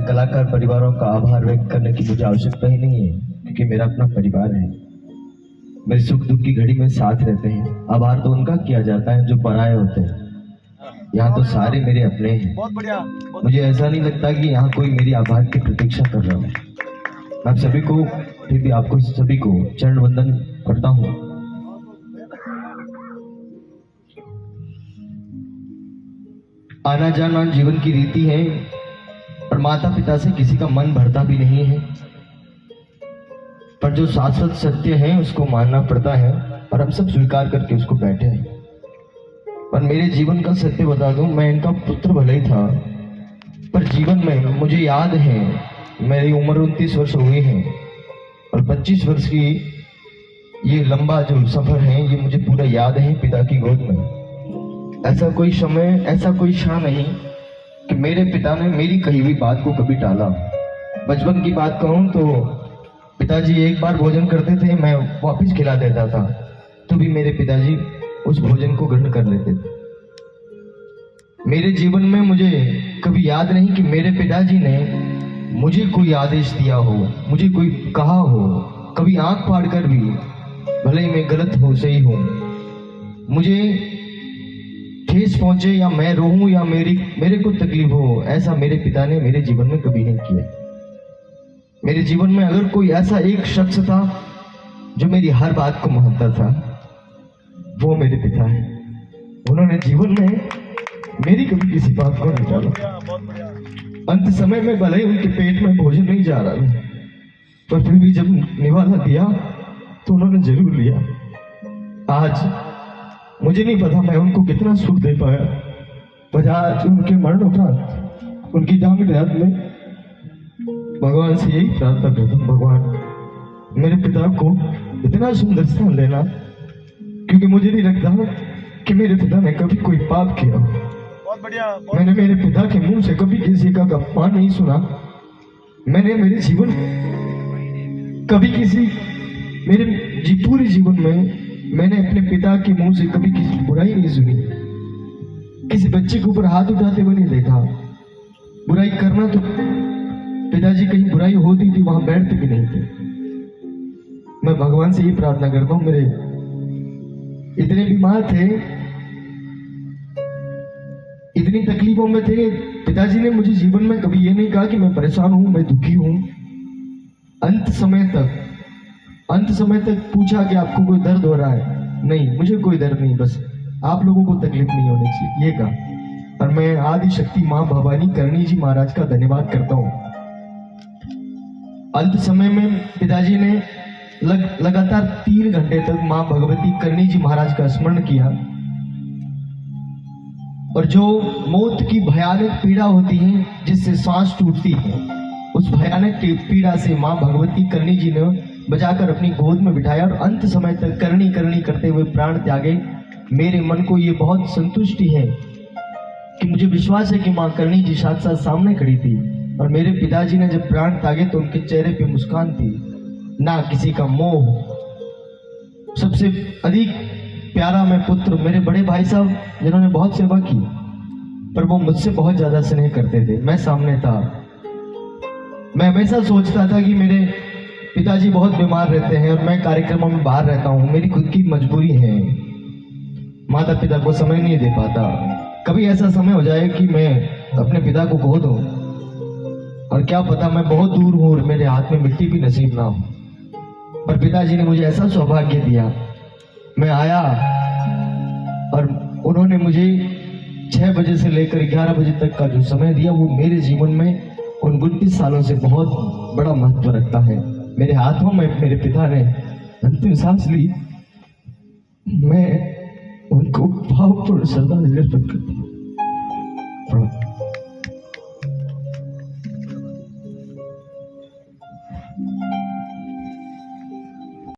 कलाकार परिवारों का आभार व्यक्त करने की मुझे आवश्यकता ही नहीं है, क्योंकि मेरा अपना परिवार है। मेरे सुख दुख की घड़ी में साथ रहते हैं। आभार तो उनका किया जाता है जो पराये होते हैं। यहाँ तो सारे मेरे अपने हैं। बहुत बढ़िया। मुझे ऐसा नहीं लगता कि यहाँ कोई मेरी आभार की प्रतीक्षा कर रहा है। मैं सभी को, फिर भी आपको सभी को चरण वंदन करता हूँ। आना जाना जीवन की रीति है, और माता पिता से किसी का मन भरता भी नहीं है, पर जो शाश्वत सत्य है उसको मानना पड़ता है, और हम सब स्वीकार करके उसको बैठे हैं। पर मेरे जीवन का सत्य बता दूं, मैं इनका पुत्र भले ही था, पर जीवन में मुझे याद है, मेरी उम्र 29 वर्ष हुई है, और 25 वर्ष की ये लंबा जो सफर है, ये मुझे पूरा याद है पिता की गोद में। ऐसा कोई समय, ऐसा कोई क्षण नहीं कि मेरे पिता ने मेरी कही हुई बात को कभी टाला। बचपन की बात कहूं तो पिताजी एक बार भोजन करते थे, मैं वापस खिला देता था, तो भी मेरे पिताजी उस भोजन को ग्रहण कर लेते थे। मेरे जीवन में मुझे कभी याद नहीं कि मेरे पिताजी ने मुझे कोई आदेश दिया हो, मुझे कोई कहा हो, कभी आंख फाड़ कर भी, भले ही मैं गलत हो सही हूं, मुझे ठेस पहुंचे या मैं रोऊं या मेरे को तकलीफ हो, ऐसा मेरे पिता ने मेरे जीवन में कभी नहीं किया। मेरे जीवन में अगर कोई ऐसा एक शख्स था जो मेरी हर बात को मानता था, वो मेरे पिता है। उन्होंने जीवन में मेरी कभी किसी बात को नहीं टाला। अंत समय में भले ही उनके पेट में भोजन नहीं जा रहा था, पर फिर भी जब निवाला दिया तो उन्होंने जरूर लिया। आज मुझे नहीं पता मैं उनको कितना सुख दे पाया, पर आज उनके मरण उपरांत उनकी जांग रात में भगवान से यही प्रार्थना करता हूँ, भगवान मेरे पिता को इतना सुंदर स्थान देना, क्योंकि मुझे नहीं लगता कि मेरे पिता ने कभी कोई पाप किया। बहुत बढ़िया। मैंने मेरे पिता के मुंह से कभी किसी का अपमान नहीं सुना। मैंने मेरे जीवन कभी पूरे जीवन में मैंने अपने पिता के मुंह से कभी किसी बुराई नहीं सुनी। किसी बच्चे के ऊपर हाथ उठाते हुए नहीं देखा। बुराई करना तो पिताजी कहीं बुराई होती थी वहां बैठते भी नहीं थे। मैं भगवान से ये प्रार्थना करता हूँ, मेरे इतने बीमार थे, इतनी तकलीफों में थे, पिताजी ने मुझे जीवन में कभी ये नहीं कहा कि मैं परेशान हूं, मैं दुखी हूं। अंत समय तक पूछा कि आपको कोई दर्द हो रहा है? नहीं, मुझे कोई दर्द नहीं, बस आप लोगों को तकलीफ नहीं होनी चाहिए, ये कहा। और मैं आदि शक्ति मां भवानी करणी जी महाराज का धन्यवाद करता हूं। अंत समय में पिताजी ने लगातार 3 घंटे तक मां भगवती करणी जी महाराज का स्मरण किया, और जो मौत की भयानक पीड़ा होती है, जिससे सांस टूटती है, उस भयानक पीड़ा से मां भगवती करणी जी ने बचाकर अपनी गोद में बिठाया, और अंत समय तक करणी करणी करते हुए प्राण त्यागे। मेरे मन को ये बहुत संतुष्टि है कि मुझे विश्वास है कि मां करणी जी साथ सामने खड़ी थी, और मेरे पिताजी ने जब प्राण त्यागे तो उनके चेहरे पे मुस्कान थी, ना किसी का मोह। सबसे अधिक प्यारा मैं पुत्र, मेरे बड़े भाई साहब जिन्होंने बहुत सेवा की, पर वो मुझसे बहुत ज्यादा स्नेह करते थे। मैं सामने था, मैं हमेशा सोचता था कि मेरे पिताजी बहुत बीमार रहते हैं और मैं कार्यक्रमों में बाहर रहता हूँ, मेरी खुद की मजबूरी है, माता पिता को समय नहीं दे पाता। कभी ऐसा समय हो जाए कि मैं अपने पिता को खो दूं, और क्या पता मैं बहुत दूर हूँ और मेरे हाथ में मिट्टी भी नसीब ना हो, पर पिताजी ने मुझे ऐसा सौभाग्य दिया। मैं आया और उन्होंने मुझे 6 बजे से लेकर 11 बजे तक का जो समय दिया, वो मेरे जीवन में उन 29 सालों से बहुत बड़ा महत्व रखता है। मेरे हाथों में मेरे पिता ने अंतिम सांस ली, मैं उनको भावपूर्ण श्रद्धांजलि अर्पित करता हूं।